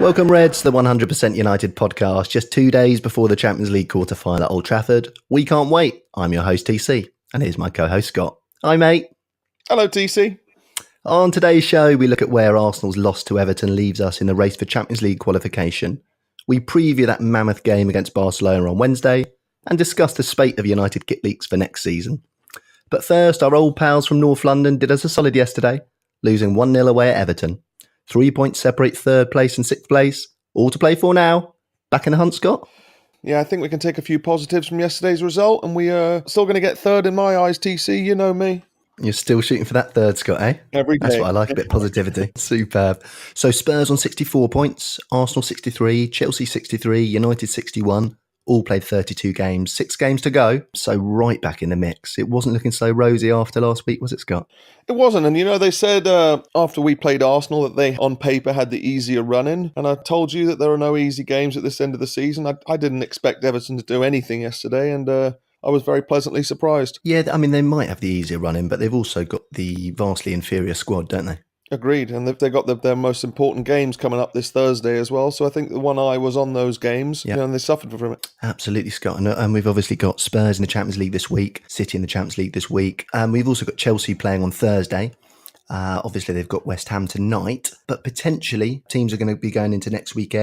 Welcome, Reds, to the 100% United podcast. Just 2 days before the Champions League quarter-final at Old Trafford. We can't wait. I'm your host, TC, and here's my co-host, Scott. Hi, mate. Hello, TC. On today's show, we look at where Arsenal's loss to Everton leaves us in the race for Champions League qualification. We preview that mammoth game against Barcelona on Wednesday and discuss the spate of United kit leaks for next season. But first, our old pals from North London did us a solid yesterday, losing 1-0 away at Everton. 3 points separate third place and sixth place. All to play for now. Back in the hunt, Scott? Yeah, I think we can take a few positives from yesterday's result, and we are still going to get third in my eyes, TC. You know me. You're still shooting for that third, Scott, eh? Every day. That's what I like, a bit of positivity. Superb. So Spurs on 64 points, Arsenal 63, Chelsea 63, United 61. All played 32 games, 6 games to go. So right back in the mix. It wasn't looking so rosy after last week, was it, Scott? It wasn't. And, they said after we played Arsenal that they, on paper, had the easier run-in. And I told you that there are no easy games at this end of the season. I didn't expect Everton to do anything yesterday, and I was very pleasantly surprised. Yeah, I mean, they might have the easier run-in, but they've also got the vastly inferior squad, don't they? Agreed, and they've got their most important games coming up this Thursday as well, so I think the one eye was on those games, Yep. and they suffered from it. Absolutely, Scott, and we've obviously got Spurs in the Champions League this week, City in the Champions League this week, and we've also got Chelsea playing on Thursday. Obviously, they've got West Ham tonight, but potentially teams are going to be going into next week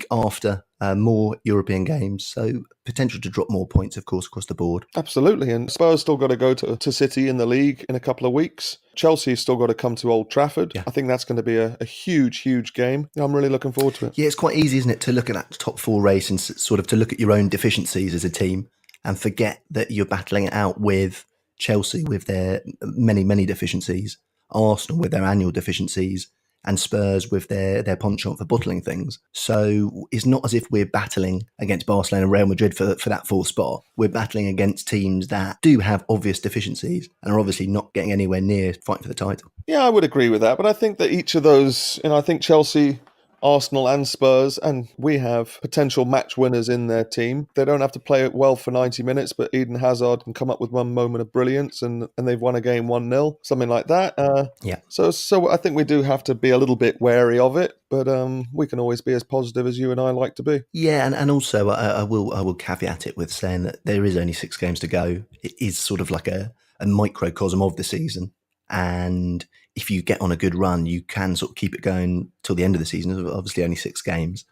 after more European games, so potential to drop more points, of course, across the board. Absolutely, and Spurs still got to go to City in the league in a couple of weeks. Chelsea's still got to come to Old Trafford. Yeah. I think that's going to be a huge game. I'm really looking forward to it. Yeah, it's quite easy, isn't it, to look at that top four race and sort of to look at your own deficiencies as a team and forget that you're battling it out with Chelsea with their many deficiencies, Arsenal with their annual deficiencies, and Spurs with their penchant for bottling things. So it's not as if we're battling against Barcelona and Real Madrid for that fourth spot. We're battling against teams that do have obvious deficiencies and are obviously not getting anywhere near fighting for the title. Yeah, I would agree with that, but I think that each of those, I think Chelsea, Arsenal and Spurs, and we have potential match winners in their team. They don't have to play it well for 90 minutes, but Eden Hazard can come up with one moment of brilliance and they've won a game 1-0, something like that. Yeah. So I think we do have to be a little bit wary of it, but we can always be as positive as you and I like to be. Yeah, and also I will caveat it with saying that there is only 6 games to go. It is sort of like a microcosm of the season, and if you get on a good run, you can sort of keep it going till the end of the season. Obviously, only 6 games.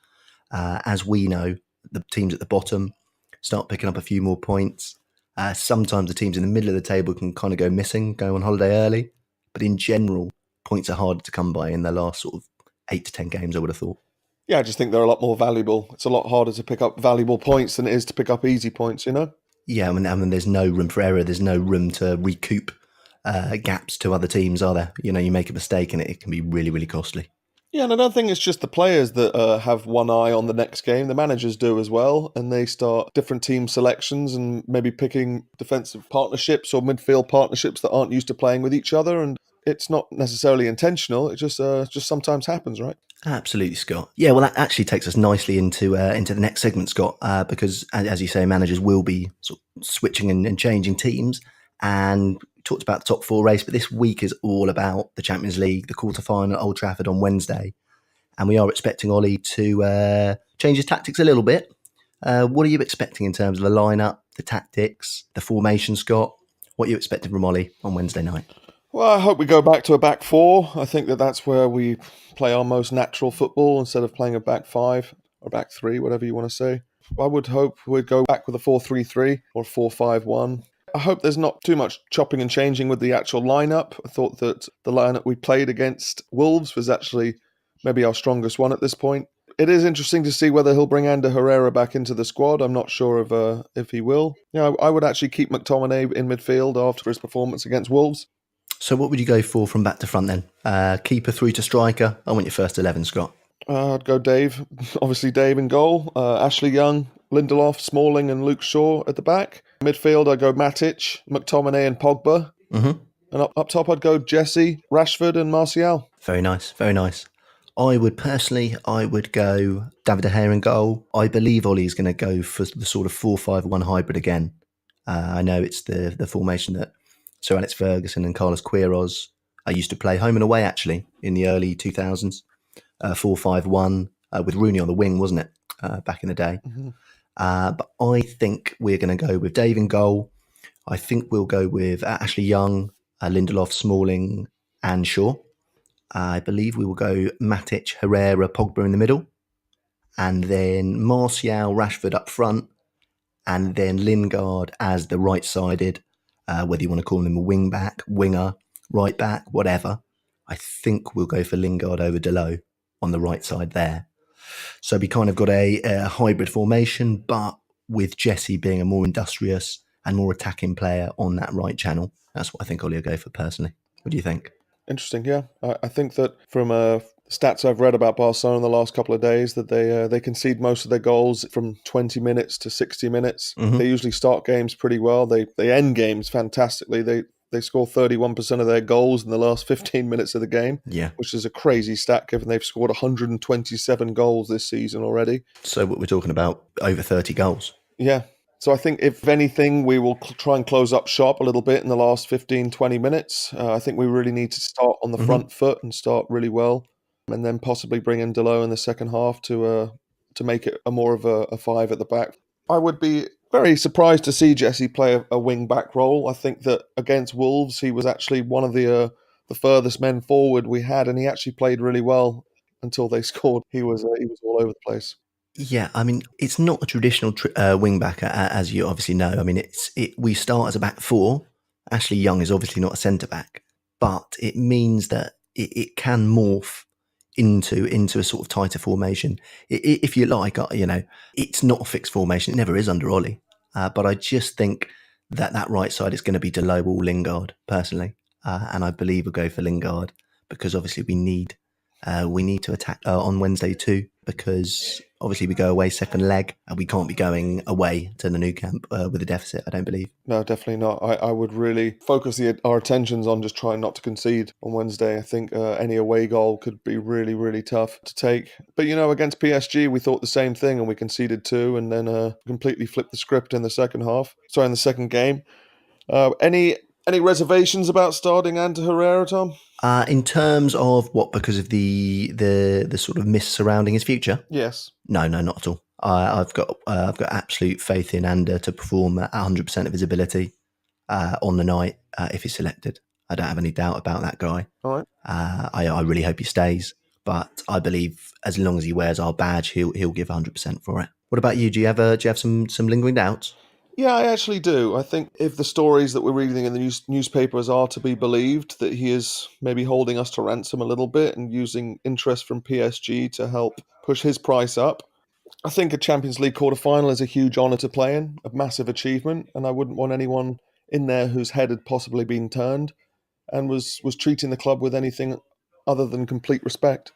As we know, the teams at the bottom start picking up a few more points. Sometimes the teams in the middle of the table can kind of go missing, go on holiday early. But in general, points are harder to come by in the last sort of 8 to 10 games, I would have thought. Yeah, I just think they're a lot more valuable. It's a lot harder to pick up valuable points than it is to pick up easy points, Yeah, I mean, there's no room for error. There's no room to recoup gaps to other teams, are there? You make a mistake and it can be really costly. Yeah, and I don't think it's just the players that have one eye on the next game. The managers do as well, and they start different team selections and maybe picking defensive partnerships or midfield partnerships that aren't used to playing with each other. And it's not necessarily intentional. It just sometimes happens, right? Absolutely, Scott. Yeah, well, that actually takes us nicely into the next segment, Scott, because as you say, managers will be sort of switching and changing teams. And we talked about the top 4 race, but this week is all about the Champions League, the quarter-final at Old Trafford on Wednesday. And we are expecting Ollie to change his tactics a little bit. What are you expecting in terms of the lineup, the tactics, the formation, Scott? What are you expecting from Ollie on Wednesday night? Well, I hope we go back to a back 4. I think that's where we play our most natural football instead of playing a back 5 or back 3, whatever you want to say. I would hope we'd go back with a 4-3-3 or 4-5-1. I hope there's not too much chopping and changing with the actual lineup. I thought that the lineup we played against Wolves was actually maybe our strongest one at this point. It is interesting to see whether he'll bring Ander Herrera back into the squad. I'm not sure if he will. I would actually keep McTominay in midfield after his performance against Wolves. So what would you go for from back to front then? Keeper through to striker? I want your first 11, Scott. I'd go Dave. Obviously Dave in goal. Ashley Young, Lindelof, Smalling and Luke Shaw at the back. Midfield, I'd go Matic, McTominay and Pogba. Mm-hmm. And up top, I'd go Jesse, Rashford and Martial. Very nice, very nice. I would go David De Gea in goal. I believe Ollie's going to go for the sort of 4-5-1 hybrid again. I know it's the formation that Sir Alex Ferguson and Carlos Queiroz used to play home and away, actually, in the early 2000s. 4-5-1 with Rooney on the wing, wasn't it, back in the day? Mm-hmm. But I think we're going to go with Dave in goal. I think we'll go with Ashley Young, Lindelof, Smalling, and Shaw. I believe we will go Matic, Herrera, Pogba in the middle, and then Martial, Rashford up front, and then Lingard as the right-sided, whether you want to call him a wing back, winger, right back, whatever. I think we'll go for Lingard over Delo on the right side there. So we kind of got a hybrid formation, but with Jesse being a more industrious and more attacking player on that right channel. That's what I think Ollie will go for personally. What do you think? Interesting, yeah. I think that from stats I've read about Barcelona in the last couple of days, that they concede most of their goals from 20 minutes to 60 minutes. Mm-hmm. They usually start games pretty well. They end games fantastically. They score 31% of their goals in the last 15 minutes of the game, Yeah. which is a crazy stat given they've scored 127 goals this season already. So what we're talking about, over 30 goals. Yeah. So I think if anything, we will try and close up shop a little bit in the last 15, 20 minutes. I think we really need to start on the front foot and start really well, and then possibly bring in Delo in the second half to make it more of a five at the back. I would be very surprised to see Jesse play a wing back role. I think that against Wolves, he was actually one of the furthest men forward we had, and he actually played really well until they scored. He was all over the place. Yeah, I mean, it's not a traditional wing back, as you obviously know. I mean, we start as a back four. Ashley Young is obviously not a centre back, but it means that it can morph into a sort of tighter formation, if you like. It's not a fixed formation. It never is under Ollie. But I just think that right side is going to be Delo or Lingard personally, and I believe we'll go for Lingard because obviously we need to attack on Wednesday too, because obviously we go away second leg and we can't be going away to the new camp with a deficit, I don't believe. No, definitely not. I would really focus our attentions on just trying not to concede on Wednesday. I think any away goal could be really, really tough to take. But, against PSG, we thought the same thing and we conceded two and then completely flipped the script in the second half. Sorry, in the second game. Any reservations about starting Ander Herrera, Tom? In terms of what, because of the sort of mist surrounding his future? Yes. No, not at all. I've got absolute faith in Ander to perform at 100% of his ability on the night if he's selected. I don't have any doubt about that guy. All right. I really hope he stays, but I believe as long as he wears our badge, he'll give 100% for it. What about you? Do you have some lingering doubts? Yeah, I actually do. I think if the stories that we're reading in the newspapers are to be believed, that he is maybe holding us to ransom a little bit and using interest from PSG to help push his price up. I think a Champions League quarter-final is a huge honour to play in, a massive achievement, and I wouldn't want anyone in there whose head had possibly been turned and was treating the club with anything other than complete respect.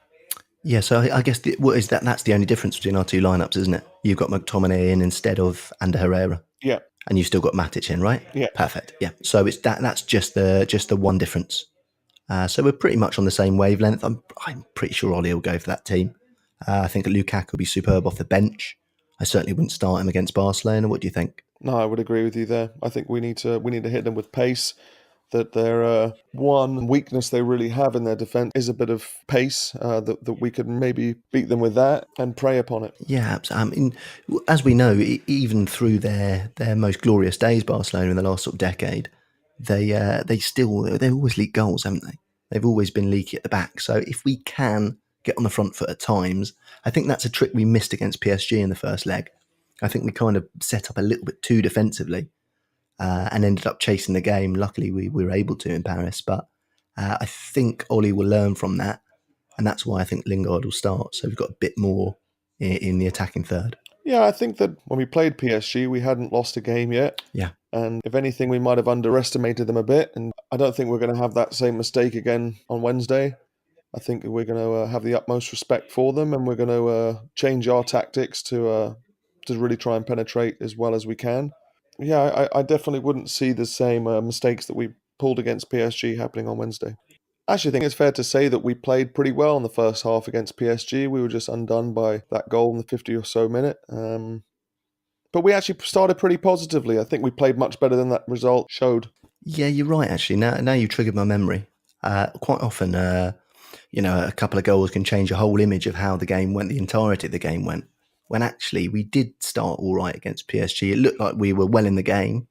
Yeah, so I guess what is that? That's the only difference between our two lineups, isn't it? You've got McTominay in instead of Ander Herrera. Yeah. And you've still got Matic in, right? Yeah. Perfect. Yeah. So it's that's just the one difference. So we're pretty much on the same wavelength. I'm pretty sure Ollie will go for that team. I think Lukaku will be superb off the bench. I certainly wouldn't start him against Barcelona. What do you think? No, I would agree with you there. I think we need to hit them with pace. That their one weakness they really have in their defence is a bit of pace, that we could maybe beat them with that and prey upon it. Yeah, I mean, as we know, even through their most glorious days, Barcelona in the last sort of decade, they always leak goals, haven't they? They've always been leaky at the back. So if we can get on the front foot at times, I think that's a trick we missed against PSG in the first leg. I think we kind of set up a little bit too defensively and ended up chasing the game. Luckily, we were able to in Paris, but I think Ollie will learn from that, and that's why I think Lingard will start. So we've got a bit more in the attacking third. Yeah, I think that when we played PSG, we hadn't lost a game yet. Yeah. And if anything, we might have underestimated them a bit. And I don't think we're going to have that same mistake again on Wednesday. I think we're going to have the utmost respect for them, and we're going to change our tactics to really try and penetrate as well as we can. Yeah, I definitely wouldn't see the same mistakes that we pulled against PSG happening on Wednesday. I actually think it's fair to say that we played pretty well in the first half against PSG. We were just undone by that goal in the 50 or so minute. But we actually started pretty positively. I think we played much better than that result showed. Yeah, you're right, actually. Now you triggered my memory. Quite often, a couple of goals can change a whole image of how the game went, the entirety of the game went. When actually we did start all right against PSG. It looked like we were well in the game.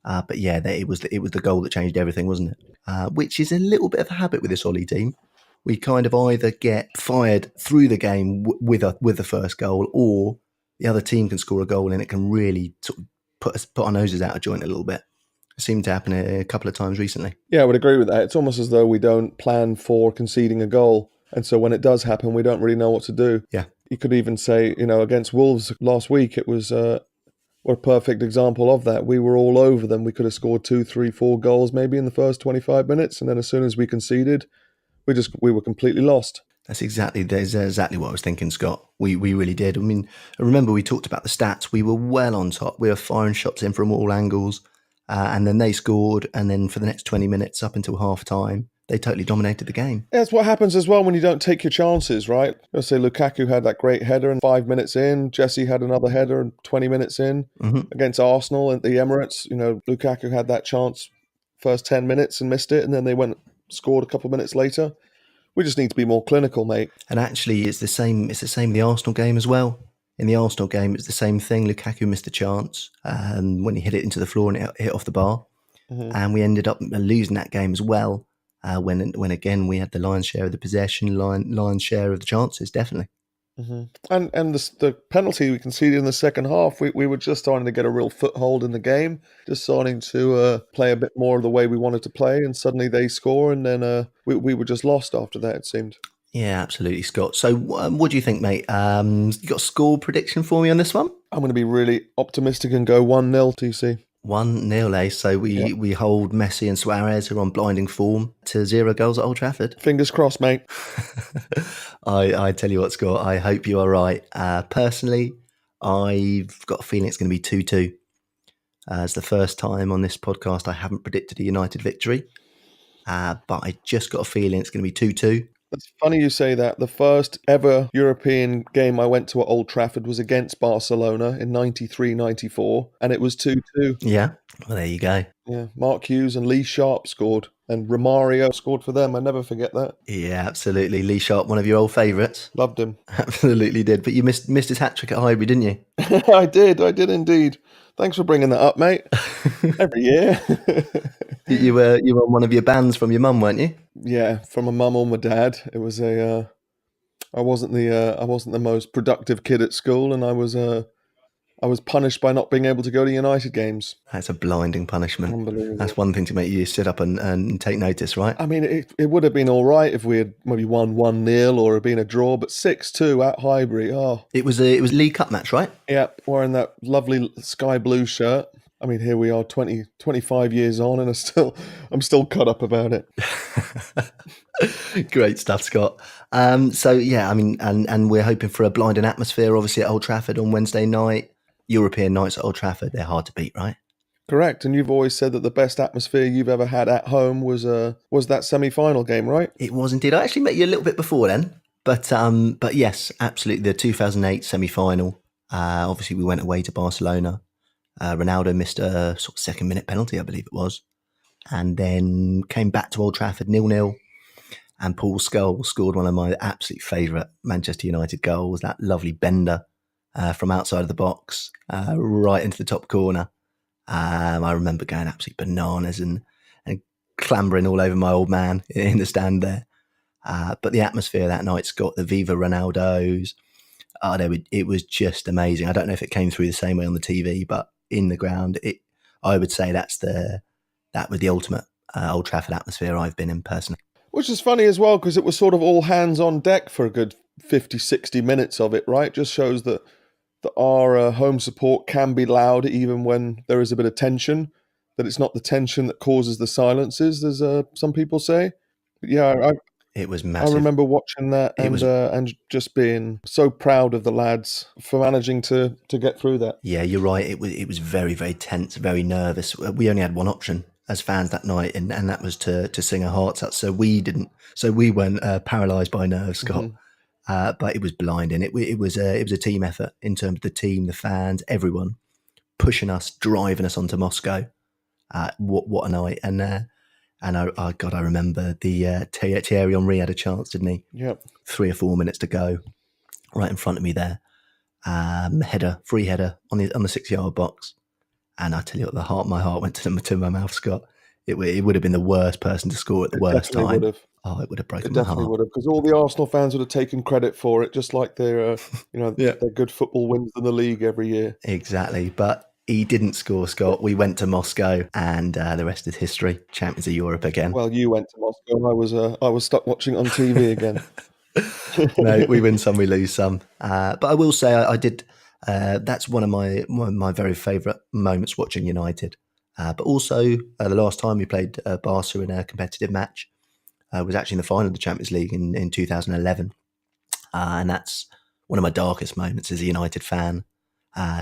But yeah, it was the goal that changed everything, wasn't it? Which is a little bit of a habit with this Ollie team. We kind of either get fired through the game with the first goal, or the other team can score a goal and it can really sort of put our noses out of joint a little bit. It seemed to happen a couple of times recently. Yeah, I would agree with that. It's almost as though we don't plan for conceding a goal. And so when it does happen, we don't really know what to do. Yeah. You could even say, against Wolves last week, it was a perfect example of that. We were all over them. We could have scored 2, 3, 4 goals maybe in the first 25 minutes. And then as soon as we conceded, we were completely lost. That's exactly what I was thinking, Scott. We really did. I mean, remember we talked about the stats. We were well on top. We were firing shots in from all angles. And then they scored. And then for the next 20 minutes up until half time, they totally dominated the game. That's what happens as well when you don't take your chances, right? Let's say Lukaku had that great header and 5 minutes in. Jesse had another header and 20 minutes in against Arsenal at the Emirates. Lukaku had that chance first 10 minutes and missed it. And then they scored a couple of minutes later. We just need to be more clinical, mate. And actually, it's the same in the Arsenal game as well. In the Arsenal game, it's the same thing. Lukaku missed a chance when he hit it into the floor and it hit off the bar. And we ended up losing that game as well when again, we had the lion's share of the possession, lion's share of the chances, definitely. And the penalty we conceded in the second half, we were just starting to get a real foothold in the game, just starting to play a bit more of the way we wanted to play, and suddenly they score, and then we were just lost after that, it seemed. Yeah, absolutely, Scott. So what do you think, mate? You got a score prediction for me on this one? I'm going to be really optimistic and go 1-0 TC. 1-0, eh? So we hold Messi and Suarez, who are on blinding form, to 0 goals at Old Trafford. Fingers crossed, mate. I tell you what, Scott, I hope you are right. Personally, I've got a feeling it's going to be 2-2. It's the first time on this podcast I haven't predicted a United victory, but I just got a feeling it's going to be 2-2. It's funny you say that. The first ever European game I went to at Old Trafford was against Barcelona in 93-94, and it was 2-2. Yeah, well, there you go. Yeah, Mark Hughes and Lee Sharp scored, and Romario scored for them. I never forget that. Yeah, absolutely. Lee Sharp, one of your old favourites. Loved him. Absolutely did. But you missed his hat-trick at Highbury, didn't you? I did indeed. Thanks for bringing that up, mate. Every year. You were on one of your bands from your mum, weren't you? Yeah, from my mum or my dad. It was I wasn't the most productive kid at school, and I was punished by not being able to go to United games. That's a blinding punishment. Unbelievable. That's one thing to make you sit up and take notice, right? I mean, it would have been all right if we had maybe won 1-0 or had been a draw, but 6-2 at Highbury. Oh, it was a League Cup match, right? Yeah, wearing that lovely sky blue shirt. I mean, here we are 25 years on, and I'm still cut up about it. Great stuff, Scott. So yeah, I mean, and we're hoping for a blinding atmosphere, obviously, at Old Trafford on Wednesday night. European nights at Old Trafford, they're hard to beat, right? Correct. And you've always said that the best atmosphere you've ever had at home was that semi-final game, right? It was indeed. I actually met you a little bit before then, but yes, absolutely. The 2008 semi-final. Obviously, we went away to Barcelona. Ronaldo missed a sort of second-minute penalty, I believe it was, and then came back to Old Trafford 0-0. And Paul Scholes scored one of my absolute favourite Manchester United goals, that lovely bender from outside of the box, right into the top corner. I remember going absolutely bananas and clambering all over my old man in the stand there. But the atmosphere that night, Scott, the Viva Ronaldos, it was just amazing. I don't know if it came through the same way on the TV, but in the ground, I would say that was the ultimate Old Trafford atmosphere I've been in personally. Which is funny as well, because it was sort of all hands on deck for a good 50, 60 minutes of it, right? Just shows that our home support can be loud even when there is a bit of tension, that it's not the tension that causes the silences, as some people say. But yeah, it was massive. I remember watching that and just being so proud of the lads for managing to get through that. Yeah, you're right. It was very, very tense, very nervous. We only had one option as fans that night, and that was to sing our hearts out. So we weren't paralysed by nerves, Scott. Mm-hmm. But it was blinding. It was a team effort in terms of the team, the fans, everyone pushing us, driving us onto Moscow. What a night! And And God, I remember the Thierry Henry had a chance, didn't he? Yep. 3 or 4 minutes to go, right in front of me there. Header, free header on the 6 yard box. And I tell you what, my heart went to my mouth, Scott. It would have been the worst person to score at the It worst definitely would time. have. Oh, it would have It broken my definitely heart. would have, because all the Arsenal fans would have taken credit for it, just like Yeah, their good football wins in the league every year. exactly. But he didn't score, Scott. We went to Moscow, and the rest is history. Champions of Europe again. Well, you went to Moscow. I was stuck watching on TV again. No, we win some, we lose some. But I will say, I did. That's one of my very favourite moments watching United. But also, the last time we played Barca in a competitive match was actually in the final of the Champions League in 2011, and that's one of my darkest moments as a United fan.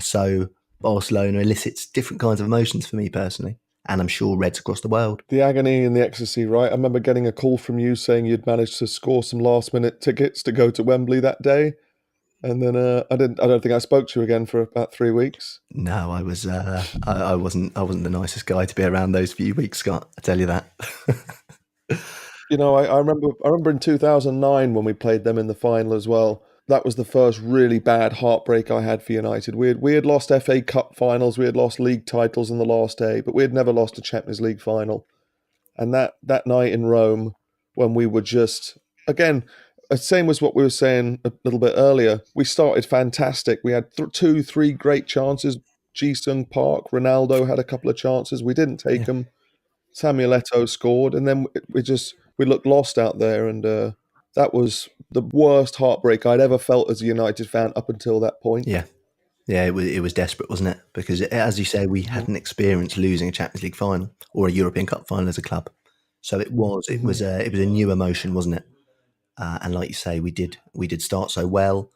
So Barcelona elicits different kinds of emotions for me personally, and I'm sure Reds across the world. The agony and the ecstasy, right? I remember getting a call from you saying you'd managed to score some last-minute tickets to go to Wembley that day, and then I don't think I spoke to you again for about 3 weeks. No, I was. I wasn't the nicest guy to be around those few weeks, Scott. I tell you that. I remember in 2009 when we played them in the final as well. That was the first really bad heartbreak I had for United. We had lost FA Cup finals, we had lost league titles on the last day, but we had never lost a Champions League final. And that night in Rome, when we were just, again, same as what we were saying a little bit earlier, we started fantastic. We had 3 great chances. Ji-sung Park, Ronaldo had a couple of chances. We didn't take Yeah, them. Samuel Eto'o scored, and then we looked lost out there, and that was the worst heartbreak I'd ever felt as a United fan up until that point. yeah, yeah. It was desperate, wasn't it? Because as you say, we Mhm. hadn't experienced losing a Champions League final or a European Cup final as a club, so it was it Mhm. was a it was a new emotion, wasn't it? And like you say, we did start so well,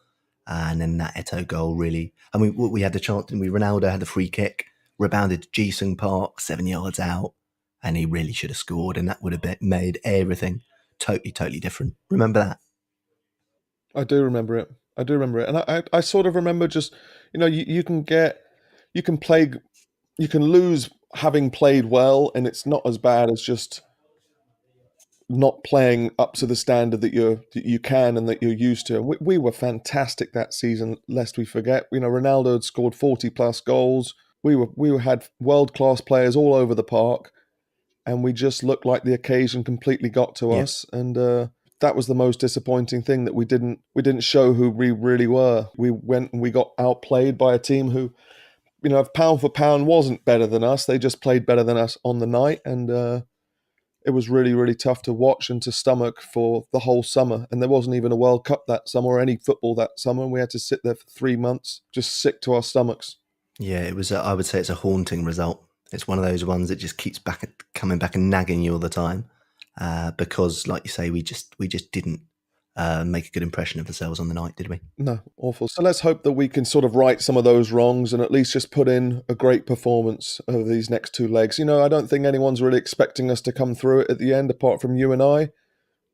and then that Eto goal really. And we had the chance, and Ronaldo had the free kick, rebounded to Ji-sung Park 7 yards out, and he really should have scored, and that would have made everything totally different. Remember that? I do remember it. I do remember it, and I sort of remember just, you can play, you can lose having played well, and it's not as bad as just not playing up to the standard that you can and that you're used to. And we were fantastic that season. Lest we forget, Ronaldo had scored 40 plus goals. We had world class players all over the park, and we just looked like the occasion completely got to Yeah, us. And that was the most disappointing thing, that we didn't show who we really were. We went and we got outplayed by a team who, pound for pound, wasn't better than us. They just played better than us on the night, and it was really, really tough to watch and to stomach for the whole summer. And there wasn't even a World Cup that summer or any football that summer. And we had to sit there for 3 months, just sick to our stomachs. yeah. It was. I would say it's a haunting result. It's one of those ones that just keeps coming back and nagging you all the time, because, like you say, we just didn't make a good impression of ourselves on the night, did we? No, awful. So let's hope that we can sort of right some of those wrongs and at least just put in a great performance over these next 2 legs. I don't think anyone's really expecting us to come through it at the end, apart from you and I.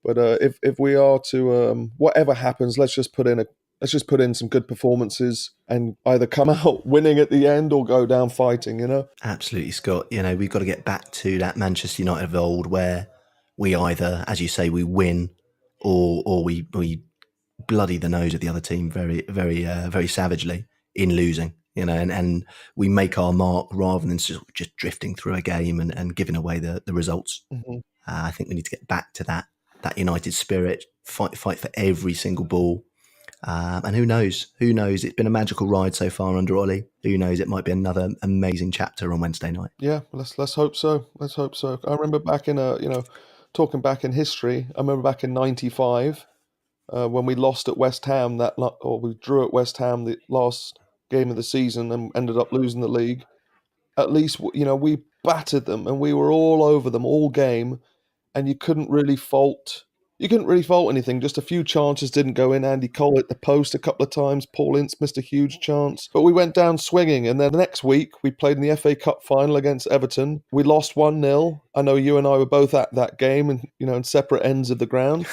But if we are to, whatever happens, let's just put in some good performances and either come out winning at the end or go down fighting. Absolutely, Scott. We've got to get back to that Manchester United of old, where we either, as you say, we win, or we bloody the nose of the other team very savagely in losing. And we make our mark rather than just drifting through a game and giving away the results. Mhm. I think we need to get back to that United spirit, fight for every single ball. And who knows? Who knows? It's been a magical ride so far under Ollie. Who knows? It might be another amazing chapter on Wednesday night. Yeah, let's hope so. Let's hope so. I remember back in talking back in history. I remember back in '95 when we lost at West Ham or we drew at West Ham the last game of the season and ended up losing the league. At least we battered them and we were all over them all game, and you couldn't really fault anything. Just a few chances didn't go in. Andy Cole hit the post a couple of times. Paul Ince missed a huge chance, but we went down swinging. And then the next week we played in the FA Cup final against Everton. We lost 1-0. I know you and I were both at that game, and in separate ends of the ground.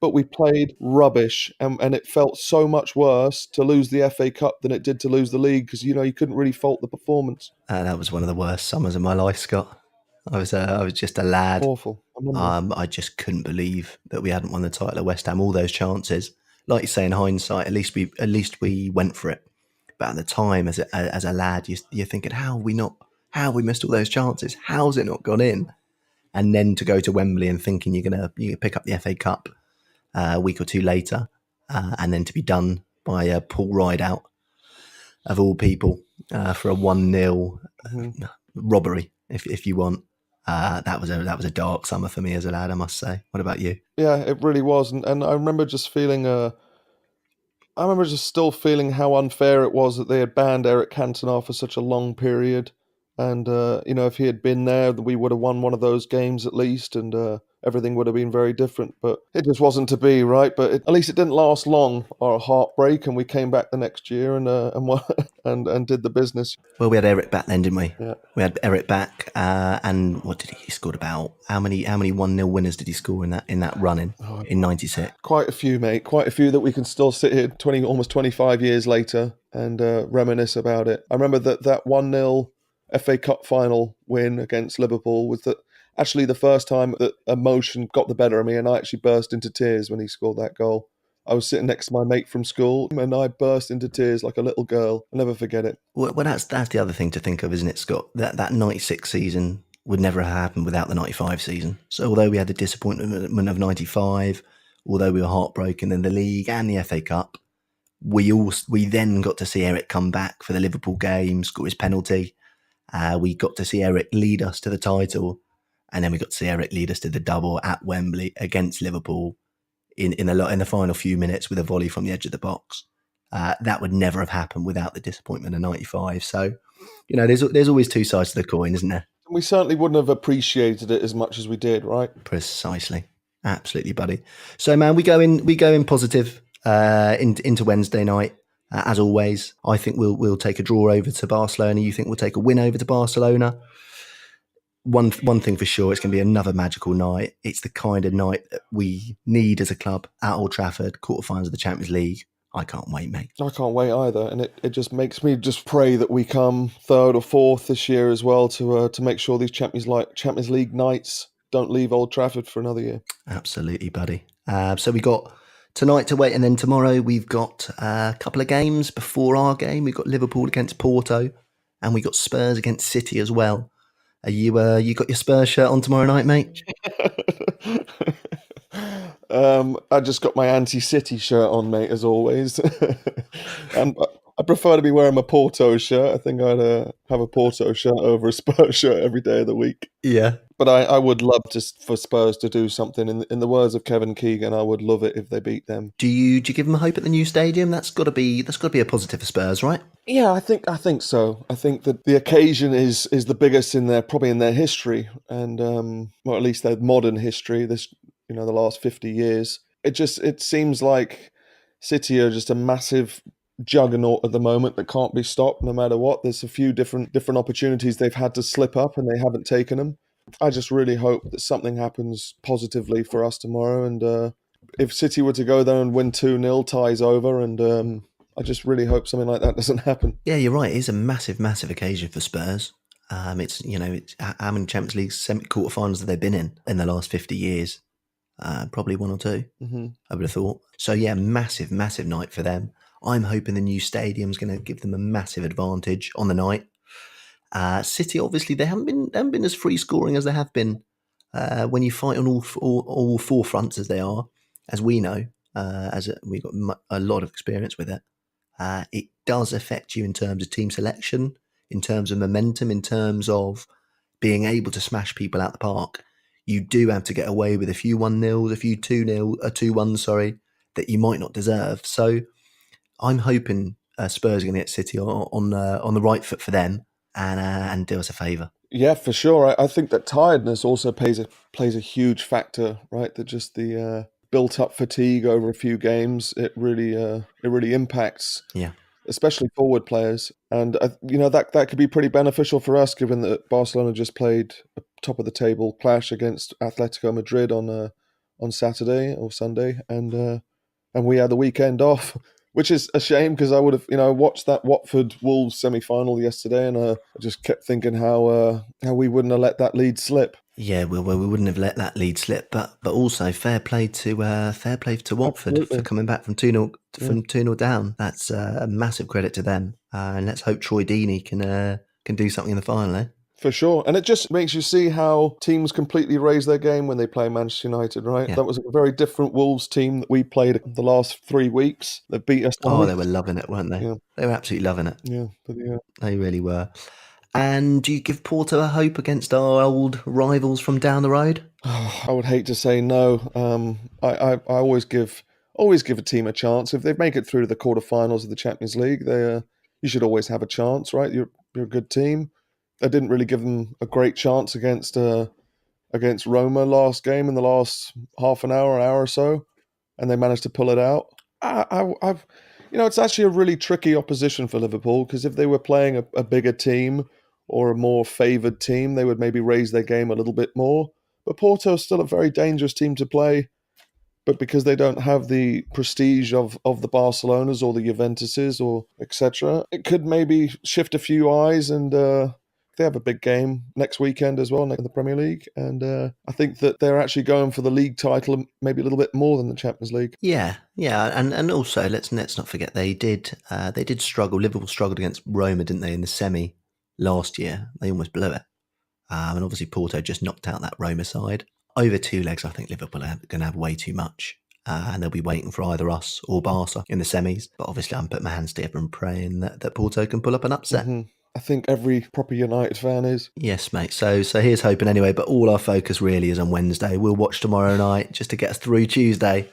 But we played rubbish, and it felt so much worse to lose the FA Cup than it did to lose the league, because you couldn't really fault the performance. That was one of the worst summers of my life, Scott. I was just a lad. Awful. I remember. I just couldn't believe that we hadn't won the title at West Ham. All those chances, like you say, in hindsight, at least we went for it. But at the time, as a lad, you're thinking, how have we not? How have we missed all those chances? How's it not gone in? And then to go to Wembley and thinking you pick up the FA Cup a week or two later, and then to be done by Paul Rideout of all people for a 1-0 Mhm. robbery, if you want. That was a dark summer for me as a lad, I must say. What about you? Yeah, it really was, and I remember just feeling. I remember just still feeling how unfair it was that they had banned Eric Cantona for such a long period. And, if he had been there, we would have won one of those games at least, and everything would have been very different. But it just wasn't to be, right? But at least it didn't last long, our heartbreak, and we came back the next year and did the business. Well, we had Eric back then, didn't we? Yeah. We had Eric back, and what did he scored about? How many 1-0 winners did he score in that run Oh, in '96? quite a few, mate. Quite a few that we can still sit here almost 25 years later and reminisce about it. I remember that 1-0 FA Cup final win against Liverpool was actually the first time that emotion got the better of me, and I actually burst into tears when he scored that goal. I was sitting next to my mate from school, and I burst into tears like a little girl. I'll never forget it. Well, that's the other thing to think of, isn't it, Scott? That '96 season would never have happened without the '95 season. So although we had the disappointment of '95, although we were heartbroken in the league and the FA Cup, we then got to see Eric come back for the Liverpool game, score his penalty. We got to see Eric lead us to the title, and then we got to see Eric lead us to the double at Wembley against Liverpool in the final few minutes with a volley from the edge of the box. That would never have happened without the disappointment of '95. So, there's always two sides to the coin, isn't there? We certainly wouldn't have appreciated it as much as we did, right? Precisely, absolutely, buddy. So, man, we go in positive into Wednesday night. As always, I think we'll take a draw over to Barcelona. You think we'll take a win over to Barcelona? One thing for sure, it's going to be another magical night. It's the kind of night that we need as a club at Old Trafford, quarterfinals of the Champions League. I can't wait, mate. I can't wait either, and it just makes me just pray that we come third or fourth this year as well to make sure these Champions League nights don't leave Old Trafford for another year. Absolutely, buddy. So we got tonight to wait, and then tomorrow we've got a couple of games before our game. We've got Liverpool against Porto, and we got Spurs against City as well. Are you got your Spurs shirt on tomorrow night, mate? I just got my anti-City shirt on, mate, as always, and I prefer to be wearing my Porto shirt. I think I'd have a Porto shirt over a Spurs shirt every day of the week. Yeah. But I would love for Spurs to do something. In the words of Kevin Keegan, I would love it if they beat them. Do you give them hope at the new stadium? That's got to be a positive for Spurs, right? Yeah, I think so. I think that the occasion is the biggest probably in their history, and or at least their modern history. The last 50 years. It seems like City are just a massive juggernaut at the moment that can't be stopped no matter what. There's a few different opportunities they've had to slip up and they haven't taken them. I just really hope that something happens positively for us tomorrow, and if City were to go there and win 2-0, ties over, and I just really hope something like that doesn't happen. Yeah, you're right. It is a massive, massive occasion for Spurs. It's how many Champions League quarterfinals have they been in the last 50 years? Probably one or two, I would have thought. So yeah, massive, massive night for them. I'm hoping the new stadium's going to give them a massive advantage on the night. City, obviously, they haven't been as free scoring as they have been when you fight on all four fronts as they are, as we know, we've got a lot of experience with it. It does affect you in terms of team selection, in terms of momentum, in terms of being able to smash people out the park. You do have to get away with a few 1-0s, a few 2-0, a 2-1, sorry, that you might not deserve. So I'm hoping Spurs are going to get City on the right foot for them and do us a favour. Yeah, for sure. I think that tiredness also plays a huge factor, right? That just the built up fatigue over a few games, it really impacts. Yeah. Especially forward players, and that could be pretty beneficial for us, given that Barcelona just played a top of the table clash against Atletico Madrid on Saturday or Sunday, and we had the weekend off. which is a shame because I would have, watched that Watford Wolves semi-final yesterday, and I just kept thinking how we wouldn't have let that lead slip. Yeah, well, we wouldn't have let that lead slip, but also fair play to Watford for Absolutely, coming back from 2-0 yeah, from 2-0 down. That's a massive credit to them, and let's hope Troy Deeney can do something in the final. Eh? for sure. And it just makes you see how teams completely raise their game when they play Manchester United, right? Yeah. That was a very different Wolves team that we played the last 3 weeks. They beat us Oh, they were twice. loving it, weren't they? Yeah, They were absolutely loving it. yeah, but yeah. They really were. And do you give Porto a hope against our old rivals from down the road? I would hate to say no. I always give a team a chance. If they make it through to the quarterfinals of the Champions League, you should always have a chance, right? You're a good team. I didn't really give them a great chance against Roma last game in the last half an hour or so, and they managed to pull it out. I've it's actually a really tricky opposition for Liverpool because if they were playing a bigger team or a more favoured team, they would maybe raise their game a little bit more. But Porto is still a very dangerous team to play. But because they don't have the prestige of the Barcelonas or the Juventuses or etc., it could maybe shift a few eyes. And they have a big game next weekend as well in the Premier League. And I think that they're actually going for the league title, maybe a little bit more than the Champions League. Yeah, and also let's not forget they did struggle. Liverpool struggled against Roma, didn't they, in the semi last year? They almost blew it, and obviously Porto just knocked out that Roma side. Over two legs, I think Liverpool are going to have way too much, and they'll be waiting for either us or Barca in the semis. But obviously, I'm putting my hands together and praying that Porto can pull up an upset. Hmm. I think every proper United fan is. Yes, mate. So here's hoping anyway. But all our focus really is on Wednesday. We'll watch tomorrow night just to get us through Tuesday,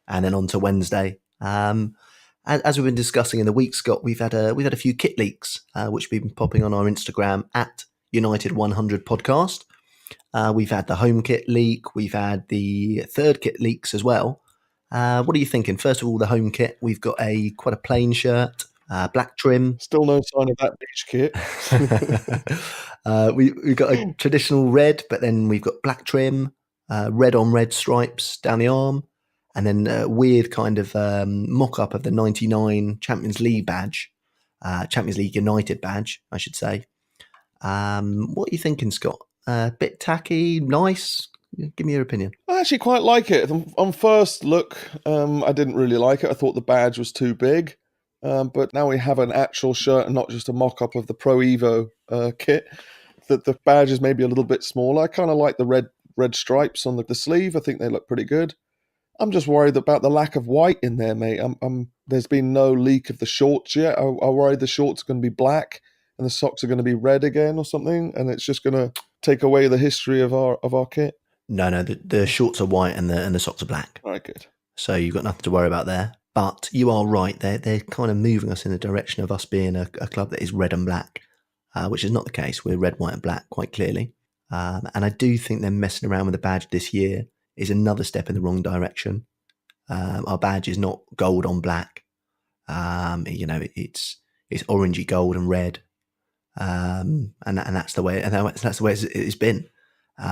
and then on to Wednesday. As we've been discussing in the week, Scott, we've had a few kit leaks, which we've been popping on our Instagram at United 100 Podcast. We've had the home kit leak. We've had the third kit leaks as well. What are you thinking? First of all, the home kit. We've got quite a plain shirt, black trim. Still no sign of that beach kit. We've got a traditional red, but then we've got black trim, red on red stripes down the arm, and then a weird kind of mock-up of the 99 Champions League badge, Champions League United badge, I should say. What are you thinking, Scott? Bit tacky, nice? Give me your opinion. I actually quite like it. On first look, I didn't really like it. I thought the badge was too big. But now we have an actual shirt and not just a mock-up of the Pro Evo kit. That the badge is maybe a little bit smaller. I kind of like the red stripes on the sleeve. I think they look pretty good. I'm just worried about the lack of white in there, mate. There's been no leak of the shorts yet. I worry the shorts are going to be black and the socks are going to be red again or something, and it's just going to take away the history of our kit. No, the shorts are white and the socks are black. All right, good. So you've got nothing to worry about there. But you are right. They're kind of moving us in the direction of us being a club that is red and black, which is not the case. We're red, white, and black quite clearly. And I do think them messing around with the badge this year is another step in the wrong direction. Our badge is not gold on black. It's orangey gold and red, and that's the way. And that's the way it's been.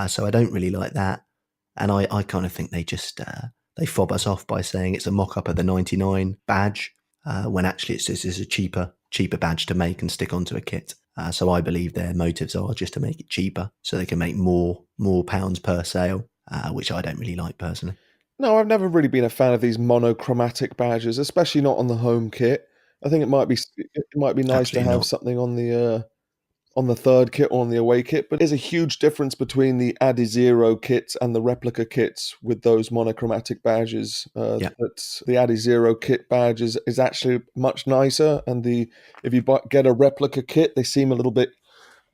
So I don't really like that. And I kind of think they just they fob us off by saying it's a mock-up of the 99 badge, when actually it's a cheaper badge to make and stick onto a kit. So I believe their motives are just to make it cheaper so they can make more pounds per sale, which I don't really like personally. No, I've never really been a fan of these monochromatic badges, especially not on the home kit. I think it might be nice to Absolutely have not. something on the third kit or on the away kit, but there's a huge difference between the Adizero kits and the replica kits with those monochromatic badges. Yeah. That the Adizero kit badge is actually much nicer, and if you get a replica kit, they seem a little bit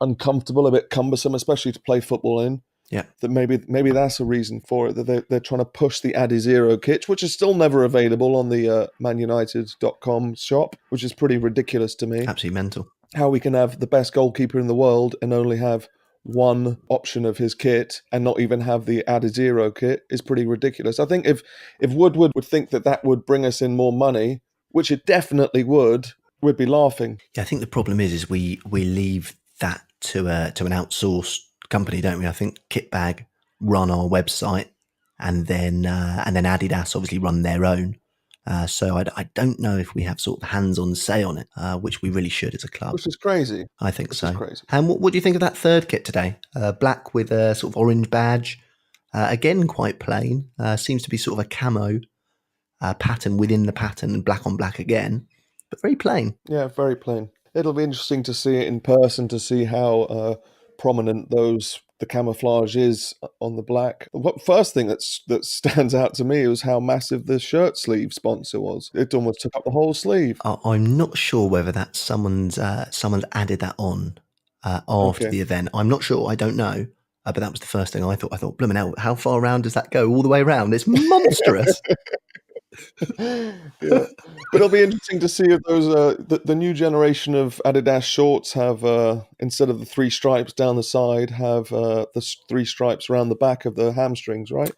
uncomfortable, a bit cumbersome, especially to play football in. Yeah. That maybe that's a reason for it, that they're trying to push the Adizero kit, which is still never available on the manunited.com shop, which is pretty ridiculous to me. Absolutely mental. How we can have the best goalkeeper in the world and only have one option of his kit and not even have the Adizero kit is pretty ridiculous. I think if Woodward would think that would bring us in more money, which it definitely would, we'd be laughing. Yeah, I think the problem is we leave that to an outsourced company, don't we? I think Kitbag run our website, and then Adidas obviously run their own. So I don't know if we have sort of hands-on say on it, which we really should as a club. Which is crazy. I think Which is so. crazy. And what do you think of that third kit today? Black with a sort of orange badge. Again, quite plain. Seems to be sort of a camo pattern within the pattern, and black on black again, but very plain. Yeah, very plain. It'll be interesting to see it in person to see how prominent the camouflage is on the black. What first thing that stands out to me was how massive the shirt sleeve sponsor was. It almost took up the whole sleeve. I'm not sure whether that's someone's added that on after Okay. the event. I'm not sure. I don't know. But that was the first thing I thought. I thought, blooming hell, how far around does that go? All the way around? It's monstrous. Yeah, but it'll be interesting to see if those the new generation of Adidas shorts have instead of the three stripes down the side, have three stripes around the back of the hamstrings, right?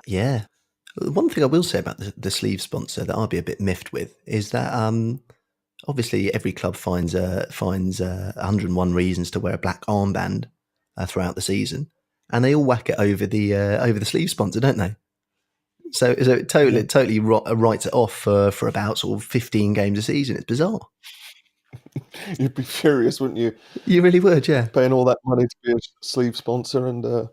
Yeah. One thing I will say about the sleeve sponsor that I'll be a bit miffed with is that obviously every club finds 101 reasons to wear a black armband throughout the season, and they all whack it over the sleeve sponsor, don't they? So it Yeah. totally writes it off for about sort of 15 games a season. It's bizarre. You'd be furious, wouldn't you? You really would, yeah. Paying all that money to be a sleeve sponsor, and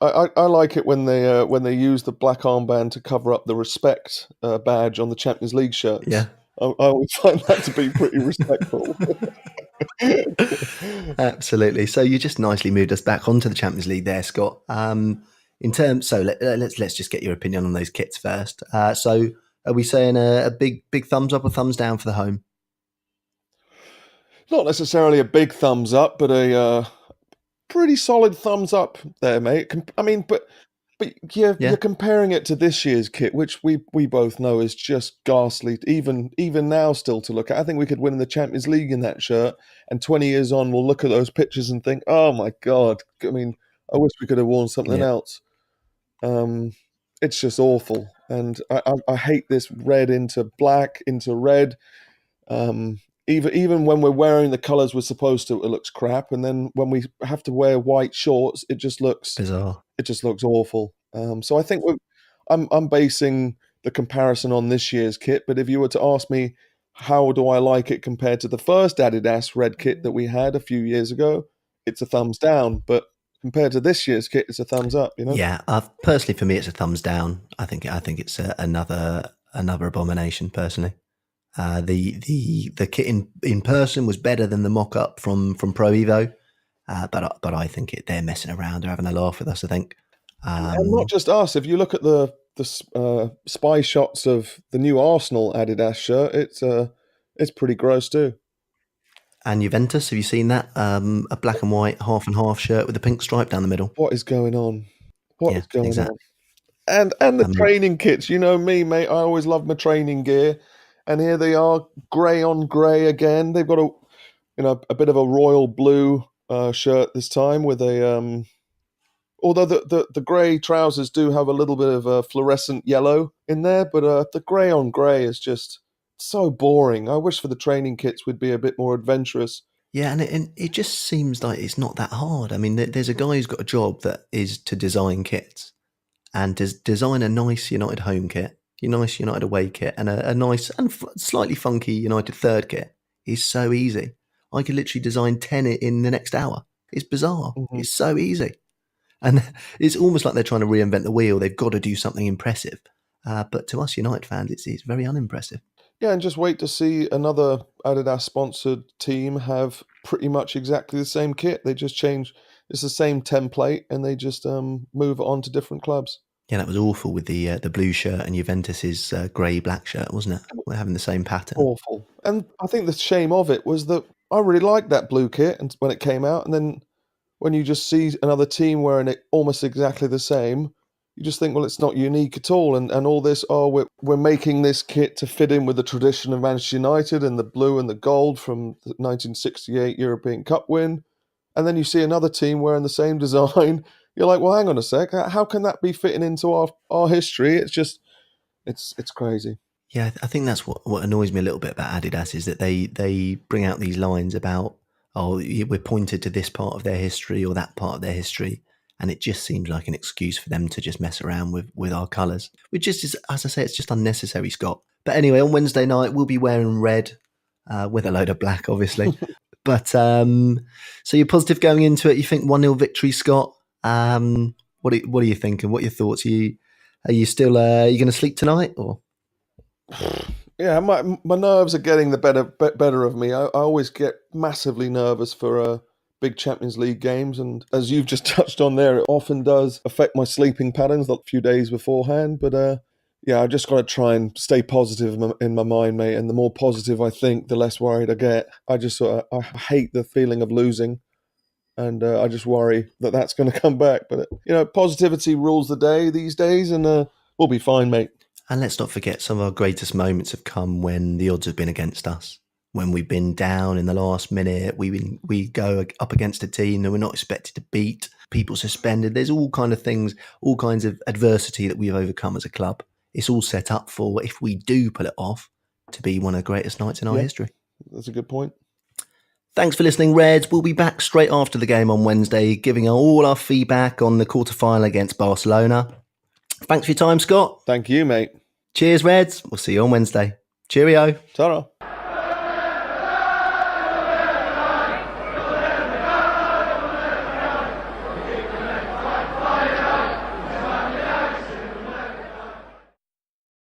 I like it when they use the black armband to cover up the respect badge on the Champions League shirts. Yeah. I always find that to be pretty respectful. Absolutely. So you just nicely moved us back onto the Champions League there, Scott. In terms, so let's just get your opinion on those kits first. So are we saying a big thumbs up or thumbs down for the home? Not necessarily a big thumbs up, but a pretty solid thumbs up there, mate. I mean, but Yeah. you're comparing it to this year's kit, which we both know is just ghastly. Even now, still to look at. I think we could win the Champions League in that shirt, and 20 years on, we'll look at those pictures and think, "Oh my God!" I mean, I wish we could have worn something Yeah. else. It's just awful, and I hate this red into black into red. Even when we're wearing the colours we're supposed to, it looks crap, and then when we have to wear white shorts, Bizarre. it just looks awful. So I think I'm basing the comparison on this year's kit. But if you were to ask me how do I like it compared to the first Adidas red kit that we had a few years ago, it's a thumbs down. But compared to this year's kit, it's a thumbs up. You know? Yeah. Personally, for me, it's a thumbs down. I think it's another abomination. Personally. The kit in person was better than the mock up from Pro Evo, but I think they're messing around, they're having a laugh with us. I think, And not just us. If you look at the spy shots of the new Arsenal Adidas shirt, it's pretty gross too. and Juventus, have you seen that? A black and white half and half shirt with a pink stripe down the middle. What is going on? What Yeah, is going on? exactly. And the training kits. You know me, mate. I always love my training gear, and here they are, grey on grey again. They've got a bit of a royal blue shirt this time with a although the grey trousers do have a little bit of a fluorescent yellow in there, but the grey on grey is just so boring. I wish for the training kits would be a bit more adventurous. Yeah, and it just seems like it's not that hard. I mean, there's a guy who's got a job that is to design kits and design a nice United home kit, a nice United away kit, and a nice and slightly funky United third kit is so easy. I could literally design 10 in the next hour. It's bizarre. Mhm. It's so easy. And it's almost like they're trying to reinvent the wheel. They've got to do something impressive. But to us United fans, it's very unimpressive. Yeah, and just wait to see another Adidas sponsored team have pretty much exactly the same kit. They just change, it's the same template, and they just move it on to different clubs. Yeah, that was awful with the blue shirt and Juventus's grey black shirt, wasn't it? We're having the same pattern. Awful. And I think the shame of it was that I really liked that blue kit and when it came out, and then when you just see another team wearing it almost exactly the same, you just think, well, it's not unique at all. And all this, we're making this kit to fit in with the tradition of Manchester United and the blue and the gold from the 1968 European Cup win. And then you see another team wearing the same design. You're like, well, hang on a sec. How can that be fitting into our history? It's just, it's crazy. Yeah, I think that's what annoys me a little bit about Adidas is that they bring out these lines about, we're pointed to this part of their history or that part of their history, And it just seems like an excuse for them to just mess around with our colours, which just is, as I say, it's just unnecessary, Scott. But anyway, on Wednesday night, we'll be wearing red with a load of black, obviously. But so you're positive going into it. You think 1-0 victory, Scott? What are you thinking? What are your thoughts? Are you still are you going to sleep tonight or? Yeah, my nerves are getting the better of me. I always get massively nervous for big Champions League games, and as you've just touched on there, it often does affect my sleeping patterns a few days beforehand. But yeah, I just got to try and stay positive in my mind, mate. And the more positive I think, the less worried I get. I just I hate the feeling of losing, and I just worry that that's going to come back. But positivity rules the day these days, and we'll be fine, mate. And let's not forget, some of our greatest moments have come when the odds have been against us. When we've been down in the last minute, we go up against a team that we're not expected to beat, people suspended. There's all kind of things, all kinds of adversity that we've overcome as a club. It's all set up for, if we do pull it off, to be one of the greatest nights in our history. That's a good point. Thanks for listening, Reds. We'll be back straight after the game on Wednesday, giving all our feedback on the quarterfinal against Barcelona. Thanks for your time, Scott. Thank you, mate. Cheers, Reds. We'll see you on Wednesday. Cheerio. Ta-ra.